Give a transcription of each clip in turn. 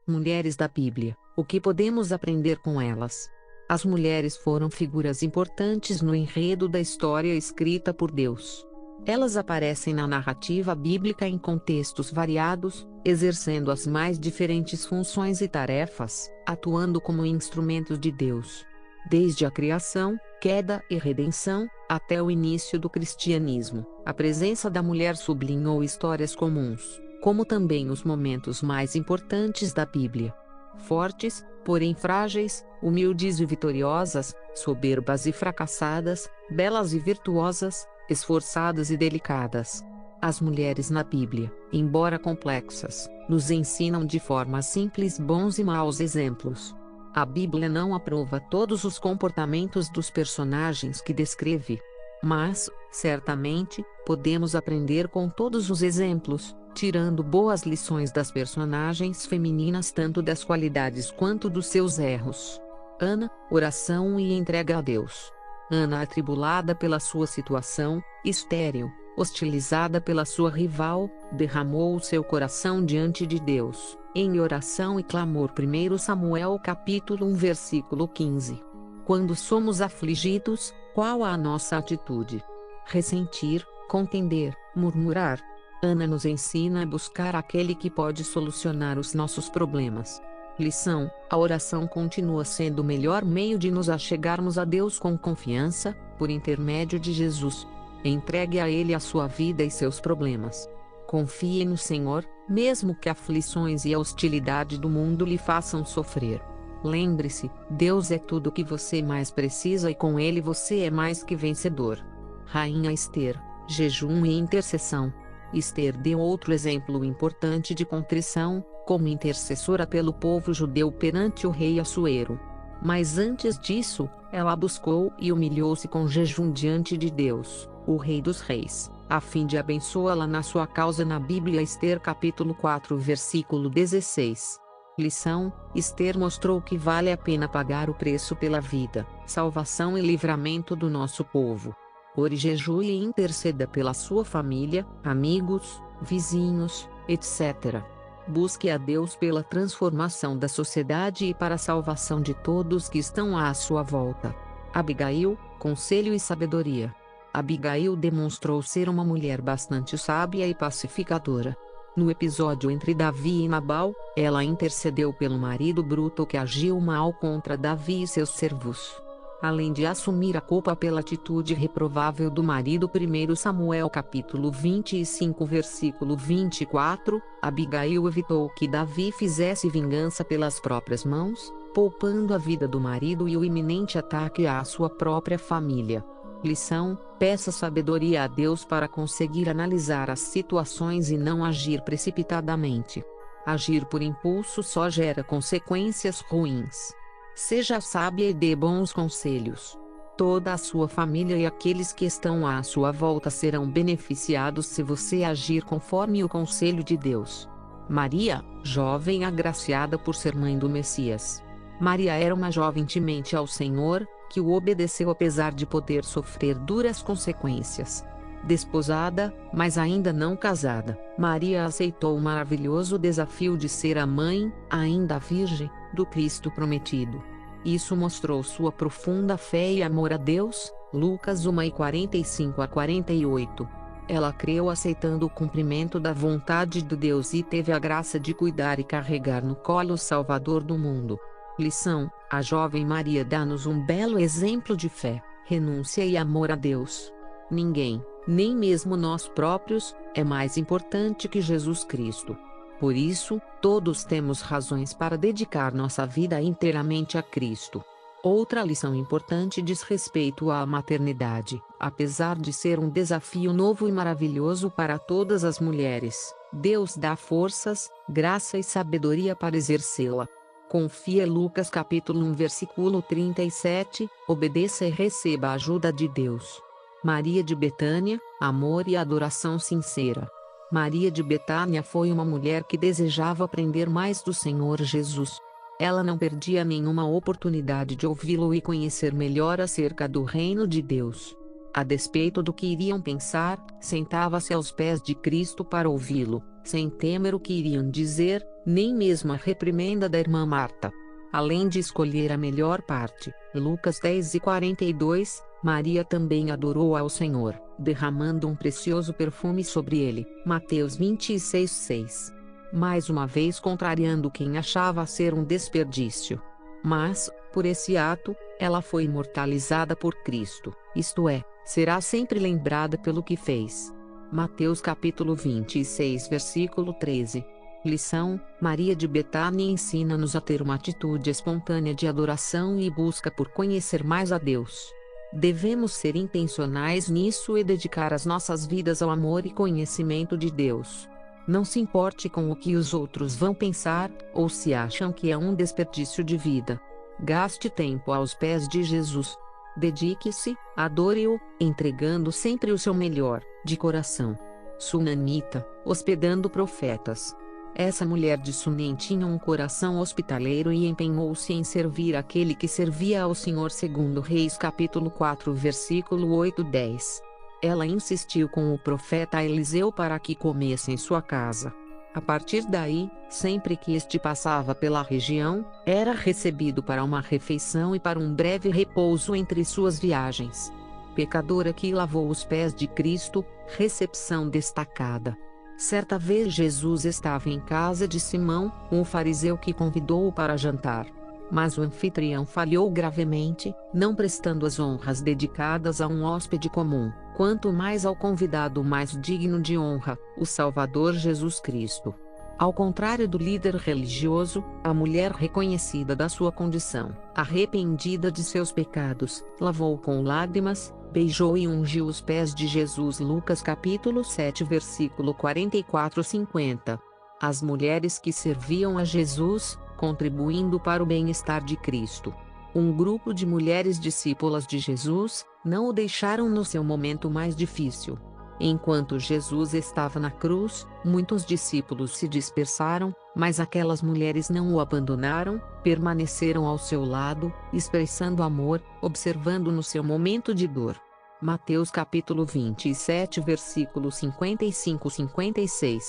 Mulheres da Bíblia, o que podemos aprender com elas? As mulheres foram figuras importantes no enredo da história escrita por Deus. Elas aparecem na narrativa bíblica em contextos variados, exercendo as mais diferentes funções e tarefas, atuando como instrumentos de Deus. Desde a criação, queda e redenção, até o início do cristianismo, a presença da mulher sublinhou histórias comuns, como também os momentos mais importantes da Bíblia. Fortes, porém frágeis, humildes e vitoriosas, soberbas e fracassadas, belas e virtuosas, esforçadas e delicadas. As mulheres na Bíblia, embora complexas, nos ensinam de forma simples bons e maus exemplos. A Bíblia não aprova todos os comportamentos dos personagens que descreve. Mas, certamente, podemos aprender com todos os exemplos, tirando boas lições das personagens femininas tanto das qualidades quanto dos seus erros. Ana, oração e entrega a Deus. Ana, atribulada pela sua situação, estéril, hostilizada pela sua rival, derramou o seu coração diante de Deus, em oração e clamor. 1 Samuel capítulo 1 versículo 15. Quando somos afligidos, qual a nossa atitude? Ressentir, contender, murmurar? Ana nos ensina a buscar aquele que pode solucionar os nossos problemas. Lição: a oração continua sendo o melhor meio de nos achegarmos a Deus com confiança, por intermédio de Jesus. Entregue a Ele a sua vida e seus problemas. Confie no Senhor, mesmo que aflições e a hostilidade do mundo lhe façam sofrer. Lembre-se, Deus é tudo o que você mais precisa e com Ele você é mais que vencedor. Rainha Ester, jejum e intercessão. Ester deu outro exemplo importante de contrição, como intercessora pelo povo judeu perante o rei Assuero. Mas antes disso, ela buscou e humilhou-se com jejum diante de Deus, o Rei dos Reis, a fim de abençoá-la na sua causa. Na Bíblia, Ester capítulo 4 versículo 16. Lição: Ester mostrou que vale a pena pagar o preço pela vida, salvação e livramento do nosso povo. Ore, jejue e interceda pela sua família, amigos, vizinhos, etc. Busque a Deus pela transformação da sociedade e para a salvação de todos que estão à sua volta. Abigail, conselho e sabedoria. Abigail demonstrou ser uma mulher bastante sábia e pacificadora. No episódio entre Davi e Nabal, ela intercedeu pelo marido bruto que agiu mal contra Davi e seus servos. Além de assumir a culpa pela atitude reprovável do marido. 1 Samuel capítulo 25 versículo 24, Abigail evitou que Davi fizesse vingança pelas próprias mãos, poupando a vida do marido e o iminente ataque à sua própria família. Lição: peça sabedoria a Deus para conseguir analisar as situações e não agir precipitadamente. Agir por impulso só gera consequências ruins. Seja sábia e dê bons conselhos. Toda a sua família e aqueles que estão à sua volta serão beneficiados se você agir conforme o conselho de Deus. Maria, jovem agraciada por ser mãe do Messias. Maria era uma jovem temente ao Senhor, que o obedeceu apesar de poder sofrer duras consequências. Desposada, mas ainda não casada, Maria aceitou o maravilhoso desafio de ser a mãe, ainda virgem, do Cristo prometido. Isso mostrou sua profunda fé e amor a Deus. Lucas 1:45-48. Ela creu aceitando o cumprimento da vontade de Deus e teve a graça de cuidar e carregar no colo o Salvador do mundo. Lição: a jovem Maria dá-nos um belo exemplo de fé, renúncia e amor a Deus. Ninguém, nem mesmo nós próprios, é mais importante que Jesus Cristo. Por isso, todos temos razões para dedicar nossa vida inteiramente a Cristo. Outra lição importante diz respeito à maternidade. Apesar de ser um desafio novo e maravilhoso para todas as mulheres, Deus dá forças, graça e sabedoria para exercê-la. Confia. Lucas capítulo 1 versículo 37, obedeça e receba a ajuda de Deus. Maria de Betânia, amor e adoração sincera. Maria de Betânia foi uma mulher que desejava aprender mais do Senhor Jesus. Ela não perdia nenhuma oportunidade de ouvi-lo e conhecer melhor acerca do reino de Deus. A despeito do que iriam pensar, sentava-se aos pés de Cristo para ouvi-lo. sem temer o que iriam dizer, nem mesmo a reprimenda da irmã Marta. Além de escolher a melhor parte, Lucas 10:42, Maria também adorou ao Senhor, derramando um precioso perfume sobre ele, Mateus 26:6. Mais uma vez contrariando quem achava ser um desperdício. Mas, por esse ato, ela foi imortalizada por Cristo, isto é, será sempre lembrada pelo que fez. Mateus capítulo 26 versículo 13. Lição: Maria de Betânia ensina-nos a ter uma atitude espontânea de adoração e busca por conhecer mais a Deus. Devemos ser intencionais nisso e dedicar as nossas vidas ao amor e conhecimento de Deus. Não se importe com o que os outros vão pensar, ou se acham que é um desperdício de vida. Gaste tempo aos pés de Jesus. Dedique-se, adore-o, entregando sempre o seu melhor, de coração. Sunamita, hospedando profetas. Essa mulher de Sunem tinha um coração hospitaleiro e empenhou-se em servir aquele que servia ao Senhor, segundo Reis capítulo 4 versículo 8-10. Ela insistiu com o profeta Eliseu para que comesse em sua casa. A partir daí, sempre que este passava pela região, era recebido para uma refeição e para um breve repouso entre suas viagens. Pecadora que lavou os pés de Cristo, recepção destacada. Certa vez Jesus estava em casa de Simão, um fariseu que convidou-o para jantar. Mas o anfitrião falhou gravemente, não prestando as honras dedicadas a um hóspede comum, quanto mais ao convidado mais digno de honra, o Salvador Jesus Cristo. Ao contrário do líder religioso, a mulher reconhecida da sua condição, arrependida de seus pecados, lavou com lágrimas, beijou e ungiu os pés de Jesus. Lucas capítulo 7 versículo 44-50. As mulheres que serviam a Jesus, contribuindo para o bem-estar de Cristo. Um grupo de mulheres discípulas de Jesus, não o deixaram no seu momento mais difícil. Enquanto Jesus estava na cruz, muitos discípulos se dispersaram, mas aquelas mulheres não o abandonaram, permaneceram ao seu lado, expressando amor, observando no seu momento de dor. Mateus capítulo 27 versículos 55-56.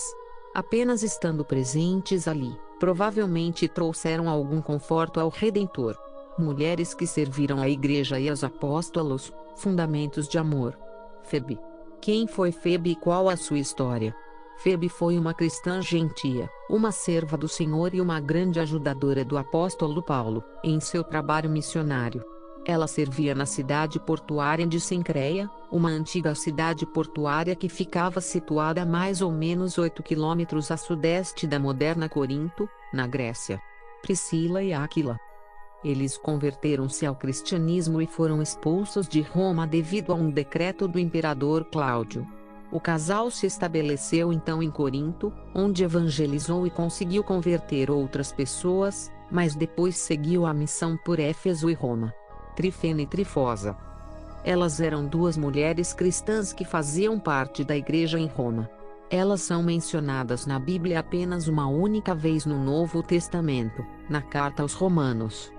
Apenas estando presentes ali, provavelmente trouxeram algum conforto ao Redentor. Mulheres que serviram à igreja e aos apóstolos, fundamentos de amor. Febe. Quem foi Febe e qual a sua história? Febe foi uma cristã gentia, uma serva do Senhor e uma grande ajudadora do apóstolo Paulo, em seu trabalho missionário. Ela servia na cidade portuária de Cencreia, uma antiga cidade portuária que ficava situada a mais ou menos 8 quilômetros a sudeste da moderna Corinto, na Grécia. Priscila e Áquila. Eles converteram-se ao cristianismo e foram expulsos de Roma devido a um decreto do imperador Cláudio. O casal se estabeleceu então em Corinto, onde evangelizou e conseguiu converter outras pessoas, mas depois seguiu a missão por Éfeso e Roma. Trifena e Trifosa. Elas eram duas mulheres cristãs que faziam parte da igreja em Roma. Elas são mencionadas na Bíblia apenas uma única vez no Novo Testamento, na carta aos Romanos.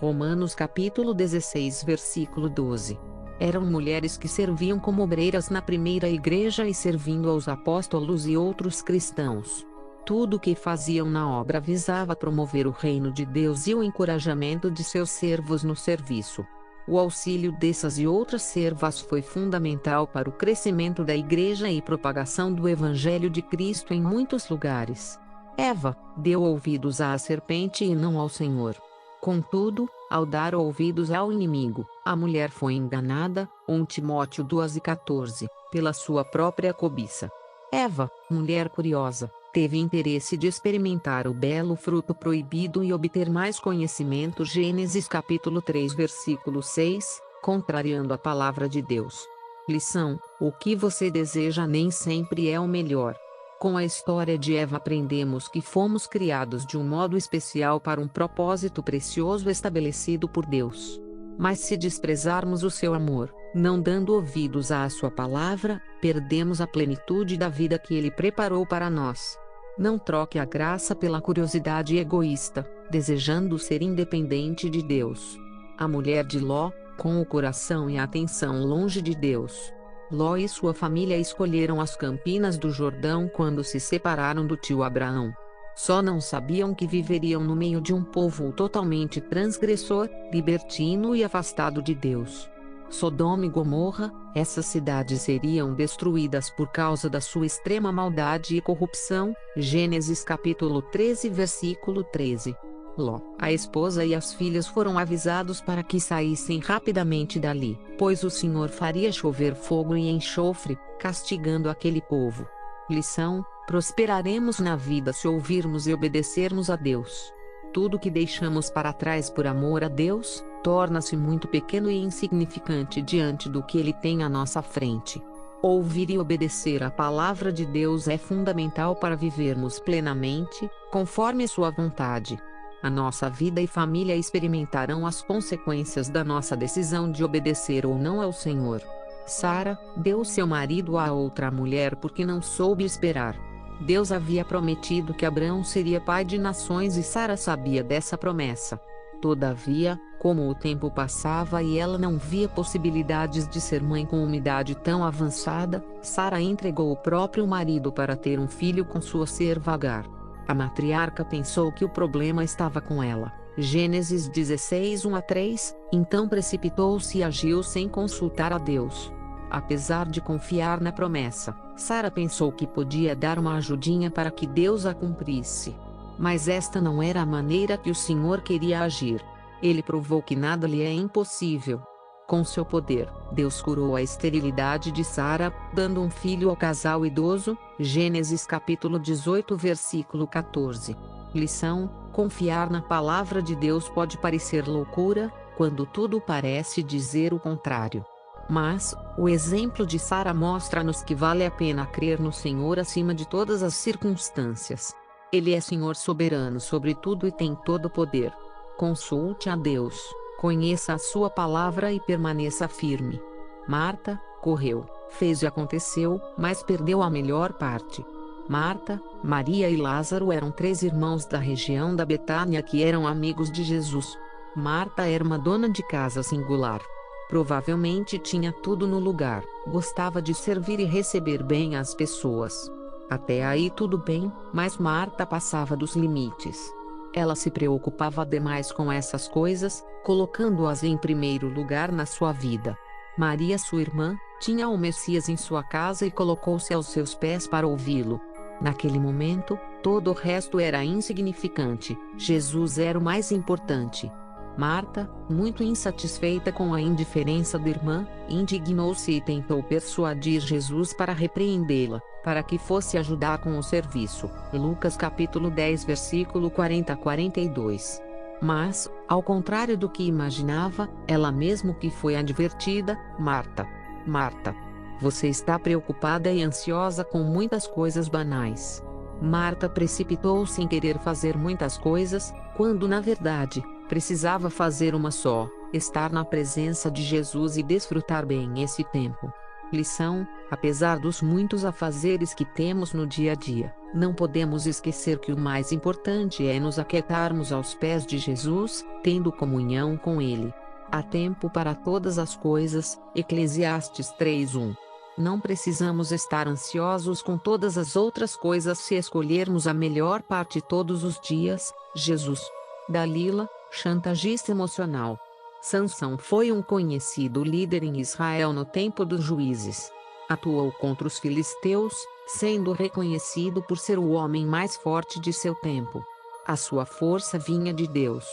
Romanos capítulo 16 versículo 12. Eram mulheres que serviam como obreiras na primeira igreja e servindo aos apóstolos e outros cristãos. Tudo o que faziam na obra visava promover o reino de Deus e o encorajamento de seus servos no serviço. O auxílio dessas e outras servas foi fundamental para o crescimento da igreja e propagação do Evangelho de Cristo em muitos lugares. Eva deu ouvidos à serpente e não ao Senhor. Contudo, ao dar ouvidos ao inimigo, a mulher foi enganada, 1 Timóteo 2:14, pela sua própria cobiça. Eva, mulher curiosa, teve interesse de experimentar o belo fruto proibido e obter mais conhecimento. Gênesis capítulo 3 versículo 6, contrariando a palavra de Deus. Lição: o que você deseja nem sempre é o melhor. Com a história de Eva aprendemos que fomos criados de um modo especial para um propósito precioso estabelecido por Deus. Mas se desprezarmos o seu amor, não dando ouvidos à sua palavra, perdemos a plenitude da vida que Ele preparou para nós. Não troque a graça pela curiosidade egoísta, desejando ser independente de Deus. A mulher de Ló, com o coração e a atenção longe de Deus. Ló e sua família escolheram as campinas do Jordão quando se separaram do tio Abraão. Só não sabiam que viveriam no meio de um povo totalmente transgressor, libertino e afastado de Deus. Sodoma e Gomorra, essas cidades seriam destruídas por causa da sua extrema maldade e corrupção. Gênesis capítulo 13 versículo 13. Ló, a esposa e as filhas foram avisados para que saíssem rapidamente dali, pois o Senhor faria chover fogo e enxofre, castigando aquele povo. Lição: prosperaremos na vida se ouvirmos e obedecermos a Deus. Tudo que deixamos para trás por amor a Deus, torna-se muito pequeno e insignificante diante do que Ele tem à nossa frente. Ouvir e obedecer a palavra de Deus é fundamental para vivermos plenamente, conforme sua vontade. A nossa vida e família experimentarão as consequências da nossa decisão de obedecer ou não ao Senhor. Sara deu seu marido a outra mulher porque não soube esperar. Deus havia prometido que Abraão seria pai de nações e Sara sabia dessa promessa. Todavia, como o tempo passava e ela não via possibilidades de ser mãe com uma idade tão avançada, Sara entregou o próprio marido para ter um filho com sua serva Agar. A matriarca pensou que o problema estava com ela. Gênesis 16, 1-3, então precipitou-se e agiu sem consultar a Deus. Apesar de confiar na promessa, Sara pensou que podia dar uma ajudinha para que Deus a cumprisse. Mas esta não era a maneira que o Senhor queria agir. Ele provou que nada lhe é impossível. Com seu poder, Deus curou a esterilidade de Sara, dando um filho ao casal idoso. Gênesis capítulo 18 versículo 14. Lição: confiar na palavra de Deus pode parecer loucura, quando tudo parece dizer o contrário. Mas, o exemplo de Sara mostra-nos que vale a pena crer no Senhor acima de todas as circunstâncias. Ele é Senhor soberano sobre tudo e tem todo o poder. Consulte a Deus, conheça a sua palavra e permaneça firme. Marta correu, fez e aconteceu, mas perdeu a melhor parte. Marta, Maria e Lázaro eram 3 irmãos da região da Betânia que eram amigos de Jesus. Marta era uma dona de casa singular. Provavelmente tinha tudo no lugar, gostava de servir e receber bem as pessoas. Até aí tudo bem, mas Marta passava dos limites. Ela se preocupava demais com essas coisas, colocando-as em primeiro lugar na sua vida. Maria, sua irmã, tinha o Messias em sua casa e colocou-se aos seus pés para ouvi-lo. Naquele momento, todo o resto era insignificante, Jesus era o mais importante. Marta, muito insatisfeita com a indiferença da irmã, indignou-se e tentou persuadir Jesus para repreendê-la, para que fosse ajudar com o serviço. Lucas capítulo 10 versículo 40-42. Mas, ao contrário do que imaginava, ela mesmo que foi advertida: Marta, Marta, você está preocupada e ansiosa com muitas coisas banais. Marta precipitou-se em querer fazer muitas coisas, quando na verdade, precisava fazer uma só: estar na presença de Jesus e desfrutar bem esse tempo. Lição: apesar dos muitos afazeres que temos no dia a dia, não podemos esquecer que o mais importante é nos aquietarmos aos pés de Jesus, tendo comunhão com Ele. Há tempo para todas as coisas. Eclesiastes 3:1. Não precisamos estar ansiosos com todas as outras coisas se escolhermos a melhor parte todos os dias: Jesus. Dalila, chantagista emocional. Sansão foi um conhecido líder em Israel no tempo dos juízes. Atuou contra os filisteus, sendo reconhecido por ser o homem mais forte de seu tempo. A sua força vinha de Deus.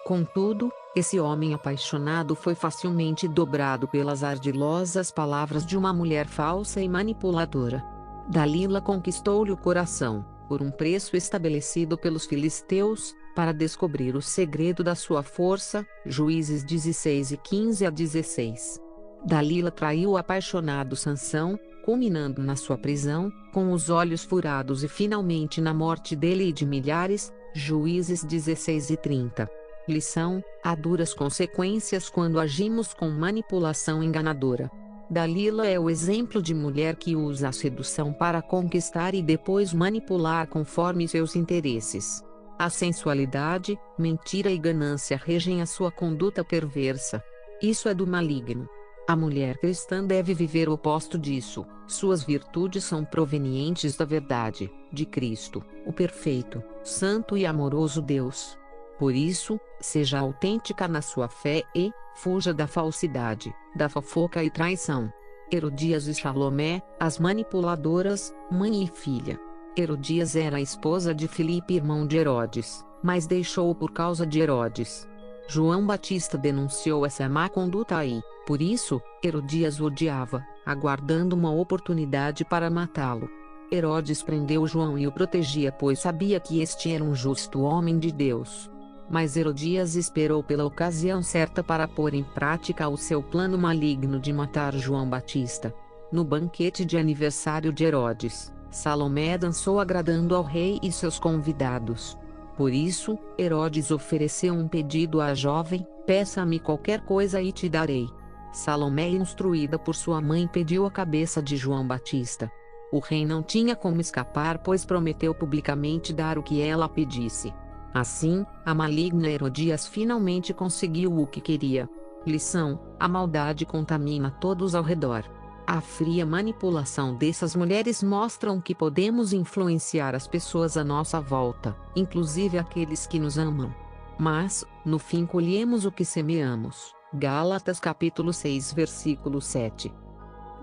Contudo, esse homem apaixonado foi facilmente dobrado pelas ardilosas palavras de uma mulher falsa e manipuladora. Dalila conquistou-lhe o coração, por um preço estabelecido pelos filisteus, para descobrir o segredo da sua força. Juízes 16:15-16. Dalila traiu o apaixonado Sansão, culminando na sua prisão, com os olhos furados e finalmente na morte dele e de milhares. Juízes 16:30. Lição: há duras consequências quando agimos com manipulação enganadora. Dalila é o exemplo de mulher que usa a sedução para conquistar e depois manipular conforme seus interesses. A sensualidade, mentira e ganância regem a sua conduta perversa. Isso é do maligno. A mulher cristã deve viver o oposto disso. Suas virtudes são provenientes da verdade, de Cristo, o perfeito, santo e amoroso Deus. Por isso, seja autêntica na sua fé e fuja da falsidade, da fofoca e traição. Herodias e Salomé, as manipuladoras, mãe e filha. Herodias era a esposa de Filipe, irmão de Herodes, mas deixou-o por causa de Herodes. João Batista denunciou essa má conduta e, por isso, Herodias o odiava, aguardando uma oportunidade para matá-lo. Herodes prendeu João e o protegia, pois sabia que este era um justo homem de Deus. Mas Herodias esperou pela ocasião certa para pôr em prática o seu plano maligno de matar João Batista. No banquete de aniversário de Herodes, Salomé dançou agradando ao rei e seus convidados. Por isso, Herodes ofereceu um pedido à jovem: peça-me qualquer coisa e te darei. Salomé, instruída por sua mãe, pediu a cabeça de João Batista. O rei não tinha como escapar, pois prometeu publicamente dar o que ela pedisse. Assim, a maligna Herodias finalmente conseguiu o que queria. Lição: a maldade contamina todos ao redor. A fria manipulação dessas mulheres mostram que podemos influenciar as pessoas à nossa volta, inclusive aqueles que nos amam. Mas, no fim, colhemos o que semeamos. Gálatas capítulo 6 versículo 7.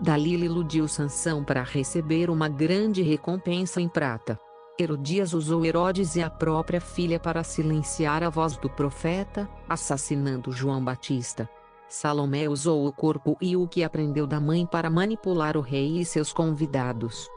Dalila iludiu Sansão para receber uma grande recompensa em prata. Herodias usou Herodes e a própria filha para silenciar a voz do profeta, assassinando João Batista. Salomé usou o corpo e o que aprendeu da mãe para manipular o rei e seus convidados.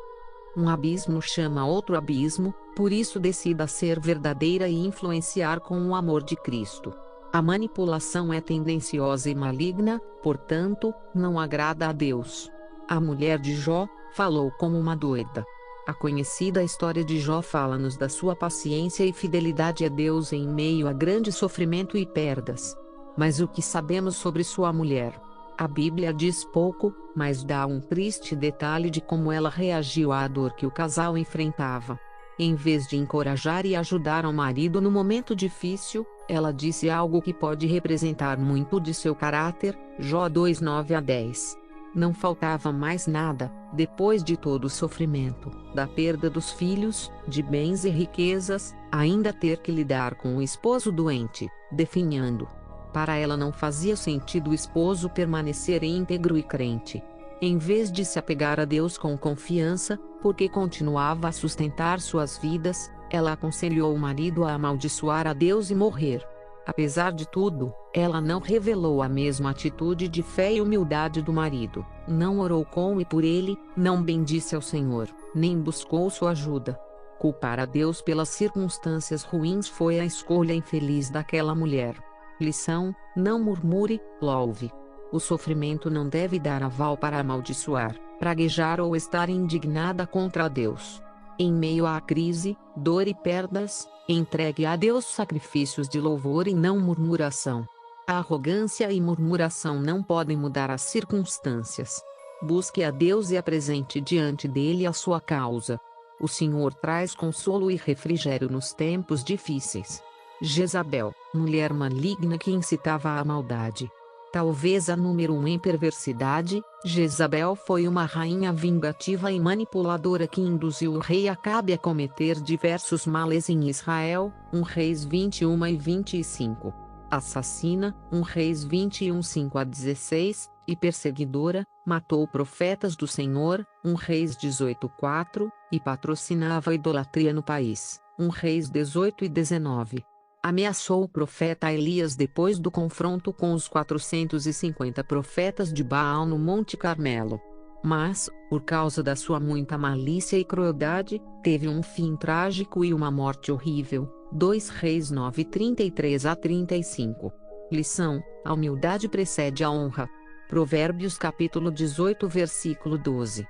Um abismo chama outro abismo, por isso decida ser verdadeira e influenciar com o amor de Cristo. A manipulação é tendenciosa e maligna, portanto, não agrada a Deus. A mulher de Jó falou como uma doida. A conhecida história de Jó fala-nos da sua paciência e fidelidade a Deus em meio a grande sofrimento e perdas. Mas o que sabemos sobre sua mulher? A Bíblia diz pouco, mas dá um triste detalhe de como ela reagiu à dor que o casal enfrentava. Em vez de encorajar e ajudar o marido no momento difícil, ela disse algo que pode representar muito de seu caráter. Jó 2:9-10. Não faltava mais nada, depois de todo o sofrimento, da perda dos filhos, de bens e riquezas, ainda ter que lidar com o esposo doente, definhando. Para ela não fazia sentido o esposo permanecer íntegro e crente. Em vez de se apegar a Deus com confiança, porque continuava a sustentar suas vidas, ela aconselhou o marido a amaldiçoar a Deus e morrer. Apesar de tudo, ela não revelou a mesma atitude de fé e humildade do marido, não orou com e por ele, não bendisse ao Senhor, nem buscou sua ajuda. Culpar a Deus pelas circunstâncias ruins foi a escolha infeliz daquela mulher. Lição: não murmure, louve. O sofrimento não deve dar aval para amaldiçoar, praguejar ou estar indignada contra Deus. Em meio à crise, dor e perdas, entregue a Deus sacrifícios de louvor e não murmuração. A arrogância e murmuração não podem mudar as circunstâncias. Busque a Deus e apresente diante dele a sua causa. O Senhor traz consolo e refrigério nos tempos difíceis. Jezabel, mulher maligna que incitava à maldade. Talvez a número 1 em perversidade, Jezabel foi uma rainha vingativa e manipuladora que induziu o rei Acabe a cometer diversos males em Israel, 1 Reis 21 e 25. Assassina, 1 Reis 21 5-16, e perseguidora, matou profetas do Senhor, 1 Reis 18:4, e patrocinava a idolatria no país, 1 Reis 18 e 19. Ameaçou o profeta Elias depois do confronto com os 450 profetas de Baal no Monte Carmelo. Mas, por causa da sua muita malícia e crueldade, teve um fim trágico e uma morte horrível. 2 Reis 9:33-35. Lição: a humildade precede a honra. Provérbios capítulo 18 versículo 12.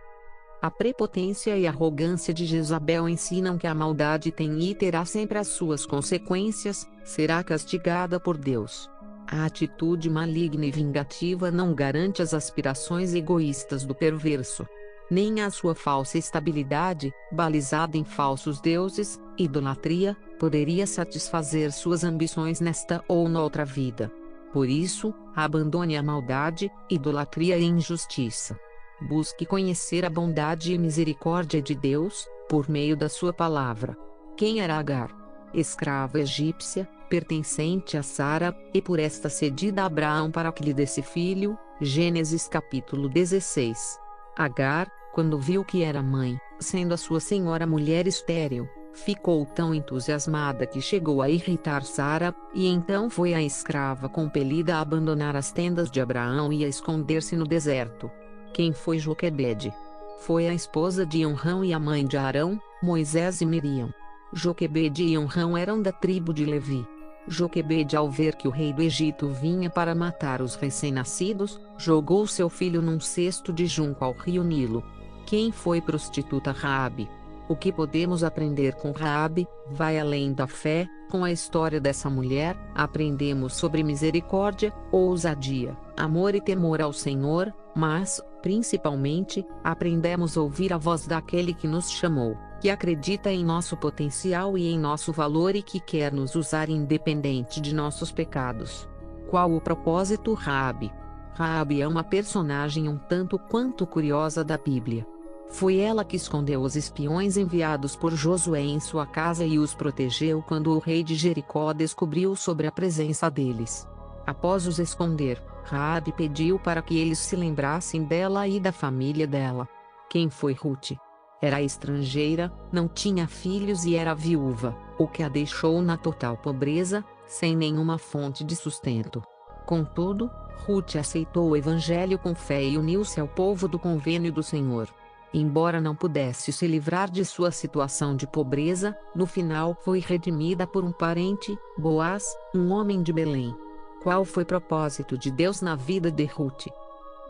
A prepotência e arrogância de Jezabel ensinam que a maldade tem e terá sempre as suas consequências, será castigada por Deus. A atitude maligna e vingativa não garante as aspirações egoístas do perverso. Nem a sua falsa estabilidade, balizada em falsos deuses, idolatria, poderia satisfazer suas ambições nesta ou noutra vida. Por isso, abandone a maldade, idolatria e injustiça. Busque conhecer a bondade e misericórdia de Deus, por meio da sua palavra. Quem era Agar? Escrava egípcia, pertencente a Sara, e por esta cedida a Abraão para que lhe desse filho. Gênesis capítulo 16. Agar, quando viu que era mãe, sendo a sua senhora mulher estéril, ficou tão entusiasmada que chegou a irritar Sara, e então foi a escrava compelida a abandonar as tendas de Abraão e a esconder-se no deserto. Quem foi Joquebede? Foi a esposa de Onrão e a mãe de Arão, Moisés e Miriam. Joquebede e Onrão eram da tribo de Levi. Joquebede, ao ver que o rei do Egito vinha para matar os recém-nascidos, jogou seu filho num cesto de junco ao rio Nilo. Quem foi prostituta Raabe? O que podemos aprender com Raabe? Vai além da fé. Com a história dessa mulher, aprendemos sobre misericórdia, ousadia, amor e temor ao Senhor, mas, principalmente, aprendemos a ouvir a voz daquele que nos chamou, que acredita em nosso potencial e em nosso valor e que quer nos usar independente de nossos pecados. Qual o propósito? Raabe. Raabe é uma personagem um tanto quanto curiosa da Bíblia. Foi ela que escondeu os espiões enviados por Josué em sua casa e os protegeu quando o rei de Jericó descobriu sobre a presença deles. Após os esconder, Raabe pediu para que eles se lembrassem dela e da família dela. Quem foi Ruth? Era estrangeira, não tinha filhos e era viúva, o que a deixou na total pobreza, sem nenhuma fonte de sustento. Contudo, Ruth aceitou o evangelho com fé e uniu-se ao povo do convênio do Senhor. Embora não pudesse se livrar de sua situação de pobreza, no final foi redimida por um parente, Boaz, um homem de Belém. Qual foi o propósito de Deus na vida de Ruth?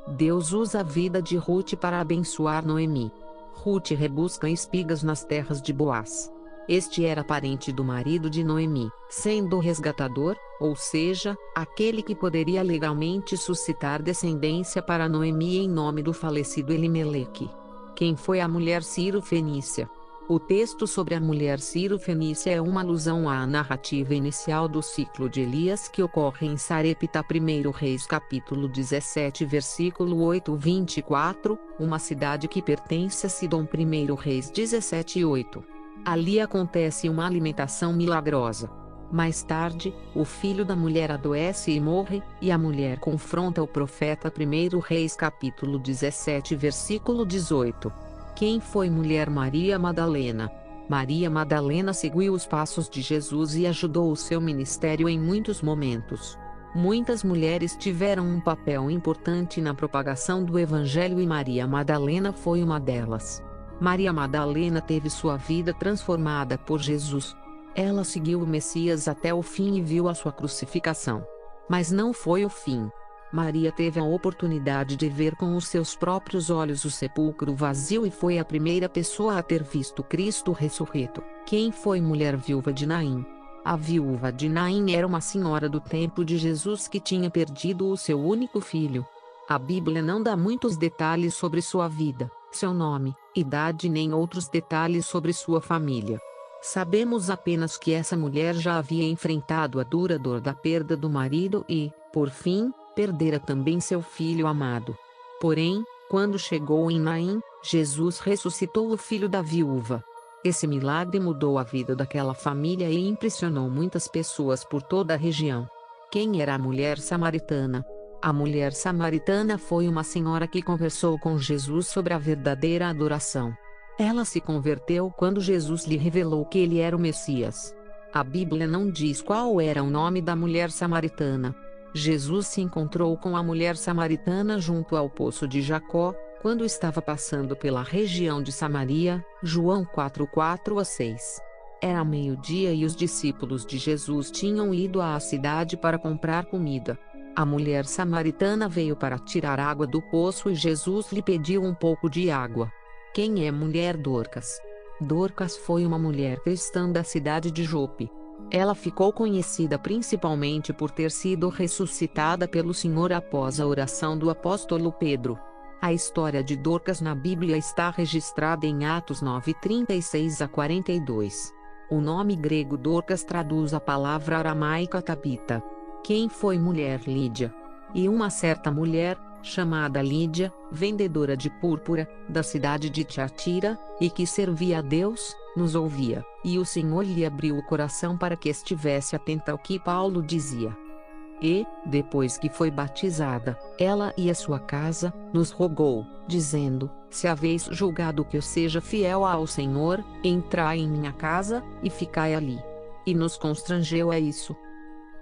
Deus usa a vida de Ruth para abençoar Noemi. Ruth rebusca espigas nas terras de Boaz. Este era parente do marido de Noemi, sendo o resgatador, ou seja, aquele que poderia legalmente suscitar descendência para Noemi em nome do falecido Elimeleque. Quem foi a mulher Ciro-Fenícia? O texto sobre a mulher Ciro-Fenícia é uma alusão à narrativa inicial do ciclo de Elias que ocorre em Sarepta 1 Reis capítulo 17 versículo 8-24, uma cidade que pertence a Sidom 1 Reis 17:8. Ali acontece uma alimentação milagrosa. Mais tarde, o filho da mulher adoece e morre, e a mulher confronta o profeta 1 Reis capítulo 17 versículo 18. Quem foi mulher Maria Madalena? Maria Madalena seguiu os passos de Jesus e ajudou o seu ministério em muitos momentos. Muitas mulheres tiveram um papel importante na propagação do Evangelho e Maria Madalena foi uma delas. Maria Madalena teve sua vida transformada por Jesus. Ela seguiu o Messias até o fim e viu a sua crucificação. Mas não foi o fim. Maria teve a oportunidade de ver com os seus próprios olhos o sepulcro vazio e foi a primeira pessoa a ter visto Cristo ressurreto. Quem foi mulher viúva de Naim? A viúva de Naim era uma senhora do tempo de Jesus que tinha perdido o seu único filho. A Bíblia não dá muitos detalhes sobre sua vida, seu nome, idade nem outros detalhes sobre sua família. Sabemos apenas que essa mulher já havia enfrentado a dura dor da perda do marido e, por fim, perdera também seu filho amado. Porém, quando chegou em Naim, Jesus ressuscitou o filho da viúva. Esse milagre mudou a vida daquela família e impressionou muitas pessoas por toda a região. Quem era a mulher samaritana? A mulher samaritana foi uma senhora que conversou com Jesus sobre a verdadeira adoração. Ela se converteu quando Jesus lhe revelou que ele era o Messias. A Bíblia não diz qual era o nome da mulher samaritana. Jesus se encontrou com a mulher samaritana junto ao poço de Jacó, quando estava passando pela região de Samaria, João 4:4-6. Era meio-dia e os discípulos de Jesus tinham ido à cidade para comprar comida. A mulher samaritana veio para tirar água do poço e Jesus lhe pediu um pouco de água. Quem é mulher Dorcas? Dorcas foi uma mulher cristã da cidade de Jope. Ela ficou conhecida principalmente por ter sido ressuscitada pelo Senhor após a oração do apóstolo Pedro. A história de Dorcas na Bíblia está registrada em Atos 9:36-42. O nome grego Dorcas traduz a palavra aramaica Tabita. Quem foi mulher Lídia? E uma certa mulher, chamada Lídia, vendedora de púrpura, da cidade de Tiatira, e que servia a Deus, nos ouvia, e o Senhor lhe abriu o coração para que estivesse atenta ao que Paulo dizia. E, depois que foi batizada, ela e a sua casa, nos rogou, dizendo: se haveis julgado que eu seja fiel ao Senhor, entrai em minha casa, e ficai ali. E nos constrangeu a isso.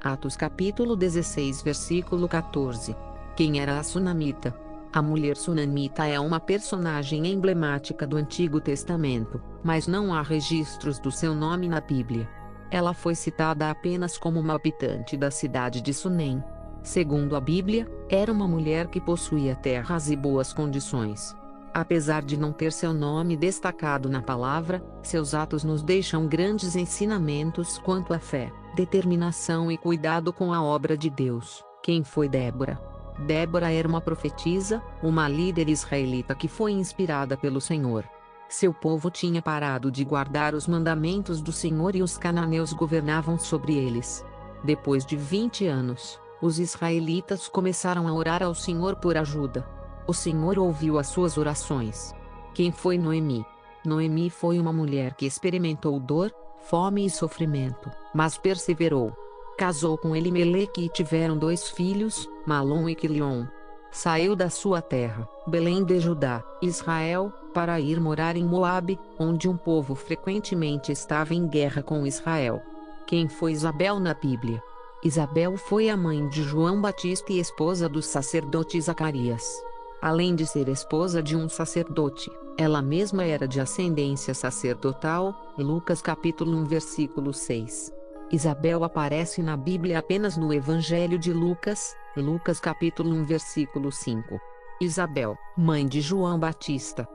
Atos capítulo 16 versículo 14. Quem era a Sunamita? A mulher Sunamita é uma personagem emblemática do Antigo Testamento, mas não há registros do seu nome na Bíblia. Ela foi citada apenas como uma habitante da cidade de Sunem. Segundo a Bíblia, era uma mulher que possuía terras e boas condições. Apesar de não ter seu nome destacado na palavra, seus atos nos deixam grandes ensinamentos quanto à fé, determinação e cuidado com a obra de Deus. Quem foi Débora? Débora era uma profetisa, uma líder israelita que foi inspirada pelo Senhor. Seu povo tinha parado de guardar os mandamentos do Senhor e os cananeus governavam sobre eles. Depois de 20 anos, os israelitas começaram a orar ao Senhor por ajuda. O Senhor ouviu as suas orações. Quem foi Noemi? Noemi foi uma mulher que experimentou dor, fome e sofrimento, mas perseverou. Casou com Elimeleque e tiveram 2 filhos, Malom e Quilion. Saiu da sua terra, Belém de Judá, Israel, para ir morar em Moabe, onde um povo frequentemente estava em guerra com Israel. Quem foi Isabel na Bíblia? Isabel foi a mãe de João Batista e esposa do sacerdote Zacarias. Além de ser esposa de um sacerdote, ela mesma era de ascendência sacerdotal, Lucas capítulo 1 versículo 6. Isabel aparece na Bíblia apenas no Evangelho de Lucas, Lucas capítulo 1 versículo 5. Isabel, mãe de João Batista.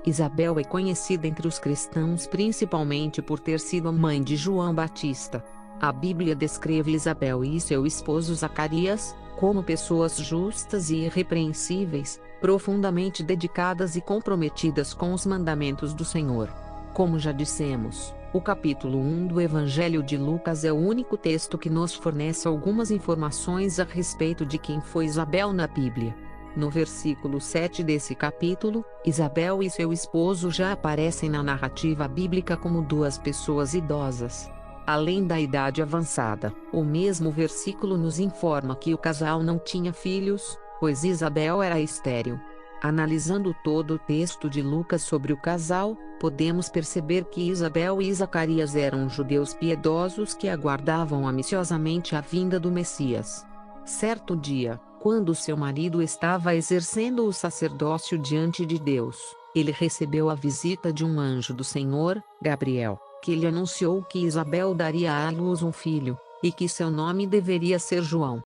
Isabel é conhecida entre os cristãos principalmente por ter sido a mãe de João Batista. A Bíblia descreve Isabel e seu esposo Zacarias como pessoas justas e irrepreensíveis, profundamente dedicadas e comprometidas com os mandamentos do Senhor. Como já dissemos, o capítulo 1 do Evangelho de Lucas é o único texto que nos fornece algumas informações a respeito de quem foi Isabel na Bíblia. No versículo 7 desse capítulo, Isabel e seu esposo já aparecem na narrativa bíblica como 2 pessoas idosas. Além da idade avançada, o mesmo versículo nos informa que o casal não tinha filhos, pois Isabel era estéril. Analisando todo o texto de Lucas sobre o casal, podemos perceber que Isabel e Zacarias eram judeus piedosos que aguardavam ansiosamente a vinda do Messias. Certo dia, quando seu marido estava exercendo o sacerdócio diante de Deus, ele recebeu a visita de um anjo do Senhor, Gabriel, que lhe anunciou que Isabel daria à luz um filho, e que seu nome deveria ser João.